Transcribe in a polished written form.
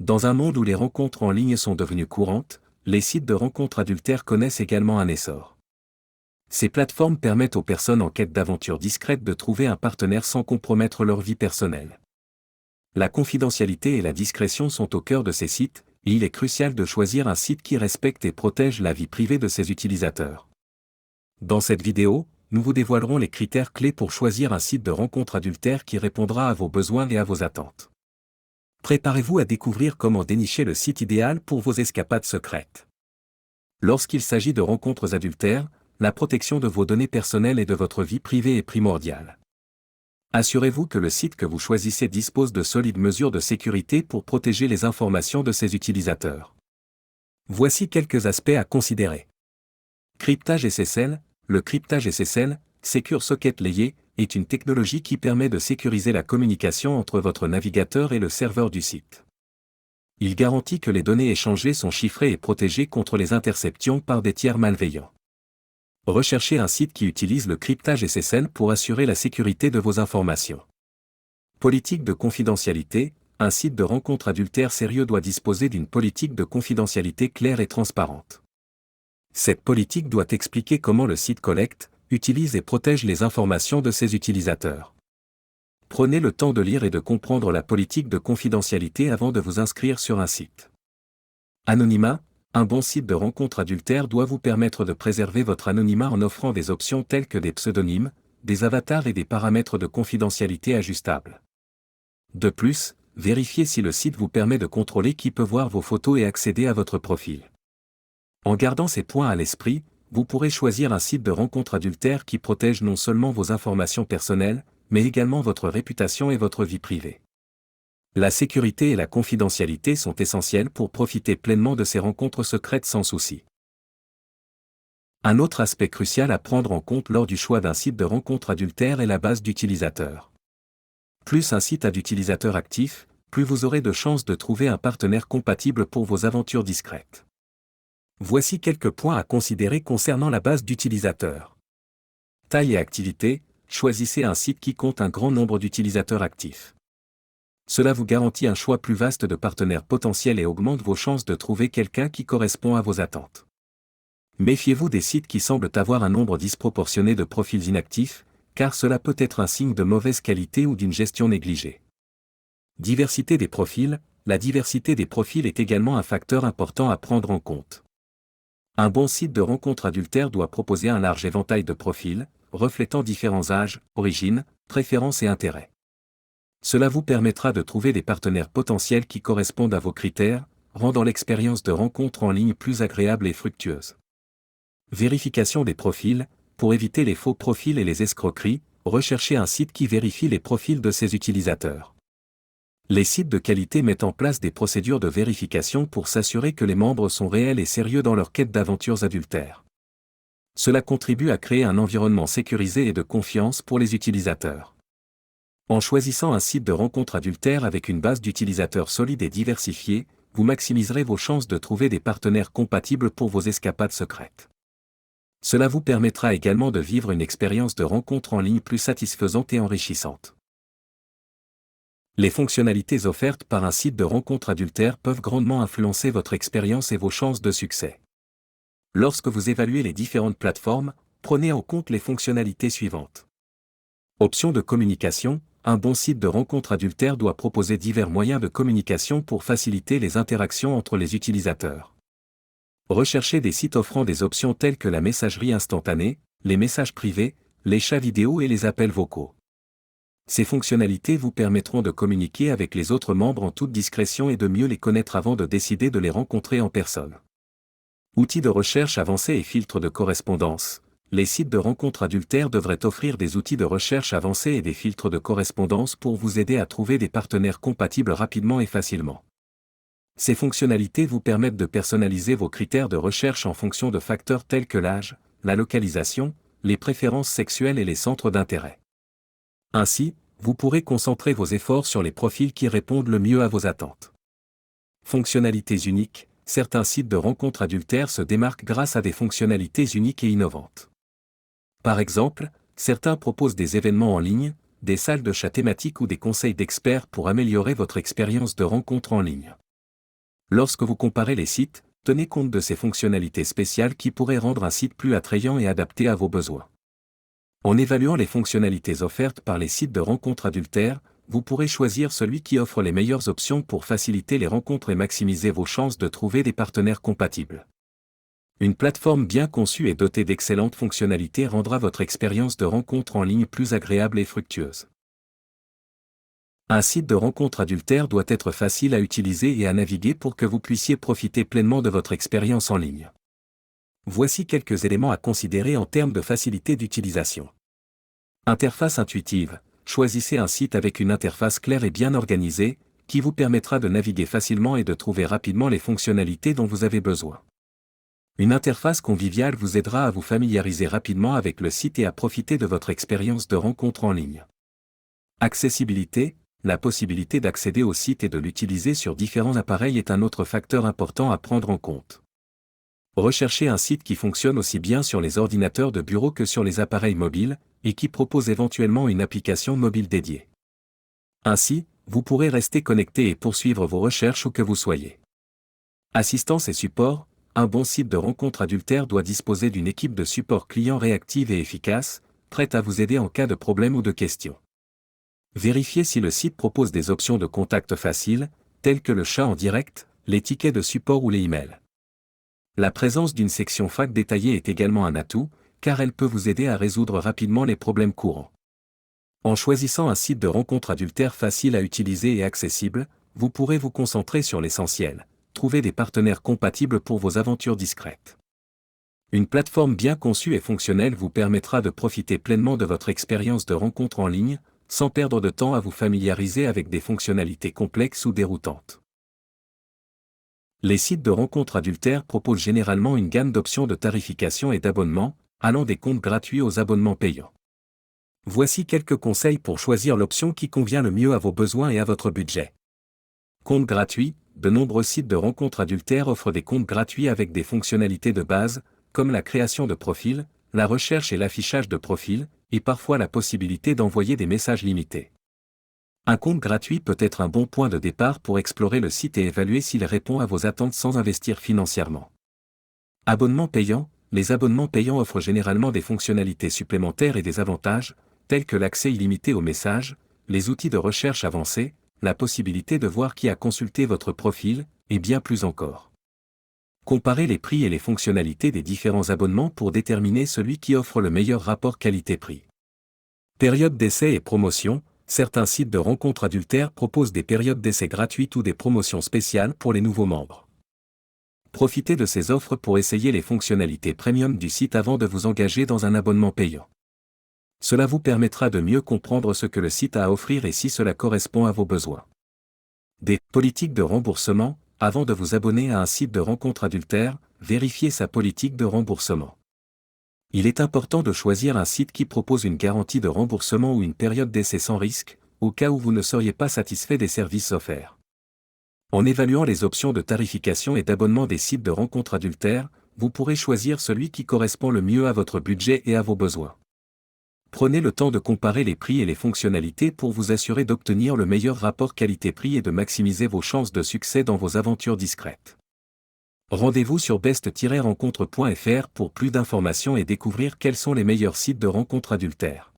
Dans un monde où les rencontres en ligne sont devenues courantes, les sites de rencontres adultères connaissent également un essor. Ces plateformes permettent aux personnes en quête d'aventures discrètes de trouver un partenaire sans compromettre leur vie personnelle. La confidentialité et la discrétion sont au cœur de ces sites, et il est crucial de choisir un site qui respecte et protège la vie privée de ses utilisateurs. Dans cette vidéo, nous vous dévoilerons les critères clés pour choisir un site de rencontre adultère qui répondra à vos besoins et à vos attentes. Préparez-vous à découvrir comment dénicher le site idéal pour vos escapades secrètes. Lorsqu'il s'agit de rencontres adultères, la protection de vos données personnelles et de votre vie privée est primordiale. Assurez-vous que le site que vous choisissez dispose de solides mesures de sécurité pour protéger les informations de ses utilisateurs. Voici quelques aspects à considérer. Cryptage SSL. Le cryptage SSL, Secure Socket Layer, est une technologie qui permet de sécuriser la communication entre votre navigateur et le serveur du site. Il garantit que les données échangées sont chiffrées et protégées contre les interceptions par des tiers malveillants. Recherchez un site qui utilise le cryptage SSL pour assurer la sécurité de vos informations. Politique de confidentialité. Un site de rencontre adultère sérieux doit disposer d'une politique de confidentialité claire et transparente. Cette politique doit expliquer comment le site collecte, utilise et protège les informations de ses utilisateurs. Prenez le temps de lire et de comprendre la politique de confidentialité avant de vous inscrire sur un site. Anonymat. Un bon site de rencontre adultère doit vous permettre de préserver votre anonymat en offrant des options telles que des pseudonymes, des avatars et des paramètres de confidentialité ajustables. De plus, vérifiez si le site vous permet de contrôler qui peut voir vos photos et accéder à votre profil. En gardant ces points à l'esprit, vous pourrez choisir un site de rencontre adultère qui protège non seulement vos informations personnelles, mais également votre réputation et votre vie privée. La sécurité et la confidentialité sont essentielles pour profiter pleinement de ces rencontres secrètes sans souci. Un autre aspect crucial à prendre en compte lors du choix d'un site de rencontre adultère est la base d'utilisateurs. Plus un site a d'utilisateurs actifs, plus vous aurez de chances de trouver un partenaire compatible pour vos aventures discrètes. Voici quelques points à considérer concernant la base d'utilisateurs. Taille et activité. Choisissez un site qui compte un grand nombre d'utilisateurs actifs. Cela vous garantit un choix plus vaste de partenaires potentiels et augmente vos chances de trouver quelqu'un qui correspond à vos attentes. Méfiez-vous des sites qui semblent avoir un nombre disproportionné de profils inactifs, car cela peut être un signe de mauvaise qualité ou d'une gestion négligée. Diversité des profils. La diversité des profils est également un facteur important à prendre en compte. Un bon site de rencontre adultère doit proposer un large éventail de profils, reflétant différents âges, origines, préférences et intérêts. Cela vous permettra de trouver des partenaires potentiels qui correspondent à vos critères, rendant l'expérience de rencontre en ligne plus agréable et fructueuse. Vérification des profils. Pour éviter les faux profils et les escroqueries, recherchez un site qui vérifie les profils de ses utilisateurs. Les sites de qualité mettent en place des procédures de vérification pour s'assurer que les membres sont réels et sérieux dans leur quête d'aventures adultères. Cela contribue à créer un environnement sécurisé et de confiance pour les utilisateurs. En choisissant un site de rencontre adultère avec une base d'utilisateurs solide et diversifiée, vous maximiserez vos chances de trouver des partenaires compatibles pour vos escapades secrètes. Cela vous permettra également de vivre une expérience de rencontre en ligne plus satisfaisante et enrichissante. Les fonctionnalités offertes par un site de rencontre adultère peuvent grandement influencer votre expérience et vos chances de succès. Lorsque vous évaluez les différentes plateformes, prenez en compte les fonctionnalités suivantes. Options de communication. Un bon site de rencontre adultère doit proposer divers moyens de communication pour faciliter les interactions entre les utilisateurs. Recherchez des sites offrant des options telles que la messagerie instantanée, les messages privés, les chats vidéo et les appels vocaux. Ces fonctionnalités vous permettront de communiquer avec les autres membres en toute discrétion et de mieux les connaître avant de décider de les rencontrer en personne. Outils de recherche avancés et filtres de correspondance. Les sites de rencontres adultères devraient offrir des outils de recherche avancés et des filtres de correspondance pour vous aider à trouver des partenaires compatibles rapidement et facilement. Ces fonctionnalités vous permettent de personnaliser vos critères de recherche en fonction de facteurs tels que l'âge, la localisation, les préférences sexuelles et les centres d'intérêt. Ainsi, vous pourrez concentrer vos efforts sur les profils qui répondent le mieux à vos attentes. Fonctionnalités uniques. Certains sites de rencontres adultères se démarquent grâce à des fonctionnalités uniques et innovantes. Par exemple, certains proposent des événements en ligne, des salles de chat thématiques ou des conseils d'experts pour améliorer votre expérience de rencontre en ligne. Lorsque vous comparez les sites, tenez compte de ces fonctionnalités spéciales qui pourraient rendre un site plus attrayant et adapté à vos besoins. En évaluant les fonctionnalités offertes par les sites de rencontres adultères, vous pourrez choisir celui qui offre les meilleures options pour faciliter les rencontres et maximiser vos chances de trouver des partenaires compatibles. Une plateforme bien conçue et dotée d'excellentes fonctionnalités rendra votre expérience de rencontre en ligne plus agréable et fructueuse. Un site de rencontre adultère doit être facile à utiliser et à naviguer pour que vous puissiez profiter pleinement de votre expérience en ligne. Voici quelques éléments à considérer en termes de facilité d'utilisation. Interface intuitive. Choisissez un site avec une interface claire et bien organisée, qui vous permettra de naviguer facilement et de trouver rapidement les fonctionnalités dont vous avez besoin. Une interface conviviale vous aidera à vous familiariser rapidement avec le site et à profiter de votre expérience de rencontre en ligne. Accessibilité. La possibilité d'accéder au site et de l'utiliser sur différents appareils est un autre facteur important à prendre en compte. Recherchez un site qui fonctionne aussi bien sur les ordinateurs de bureau que sur les appareils mobiles, et qui propose éventuellement une application mobile dédiée. Ainsi, vous pourrez rester connecté et poursuivre vos recherches où que vous soyez. Assistance et support. Un bon site de rencontre adultère doit disposer d'une équipe de support client réactive et efficace, prête à vous aider en cas de problème ou de questions. Vérifiez si le site propose des options de contact faciles, telles que le chat en direct, les tickets de support ou les emails. La présence d'une section FAQ détaillée est également un atout, car elle peut vous aider à résoudre rapidement les problèmes courants. En choisissant un site de rencontre adultère facile à utiliser et accessible, vous pourrez vous concentrer sur l'essentiel, trouver des partenaires compatibles pour vos aventures discrètes. Une plateforme bien conçue et fonctionnelle vous permettra de profiter pleinement de votre expérience de rencontre en ligne, sans perdre de temps à vous familiariser avec des fonctionnalités complexes ou déroutantes. Les sites de rencontres adultères proposent généralement une gamme d'options de tarification et d'abonnement, allant des comptes gratuits aux abonnements payants. Voici quelques conseils pour choisir l'option qui convient le mieux à vos besoins et à votre budget. Compte gratuit. De nombreux sites de rencontres adultères offrent des comptes gratuits avec des fonctionnalités de base, comme la création de profils, la recherche et l'affichage de profils, et parfois la possibilité d'envoyer des messages limités. Un compte gratuit peut être un bon point de départ pour explorer le site et évaluer s'il répond à vos attentes sans investir financièrement. Abonnement payant. Les abonnements payants offrent généralement des fonctionnalités supplémentaires et des avantages, tels que l'accès illimité aux messages, les outils de recherche avancés, la possibilité de voir qui a consulté votre profil, et bien plus encore. Comparez les prix et les fonctionnalités des différents abonnements pour déterminer celui qui offre le meilleur rapport qualité-prix. Période d'essai et promotion. Certains sites de rencontres adultères proposent des périodes d'essai gratuites ou des promotions spéciales pour les nouveaux membres. Profitez de ces offres pour essayer les fonctionnalités premium du site avant de vous engager dans un abonnement payant. Cela vous permettra de mieux comprendre ce que le site a à offrir et si cela correspond à vos besoins. Des politiques de remboursement. Avant de vous abonner à un site de rencontre adultère, vérifiez sa politique de remboursement. Il est important de choisir un site qui propose une garantie de remboursement ou une période d'essai sans risque, au cas où vous ne seriez pas satisfait des services offerts. En évaluant les options de tarification et d'abonnement des sites de rencontres adultères, vous pourrez choisir celui qui correspond le mieux à votre budget et à vos besoins. Prenez le temps de comparer les prix et les fonctionnalités pour vous assurer d'obtenir le meilleur rapport qualité-prix et de maximiser vos chances de succès dans vos aventures discrètes. Rendez-vous sur best-rencontre.fr pour plus d'informations et découvrir quels sont les meilleurs sites de rencontres adultères.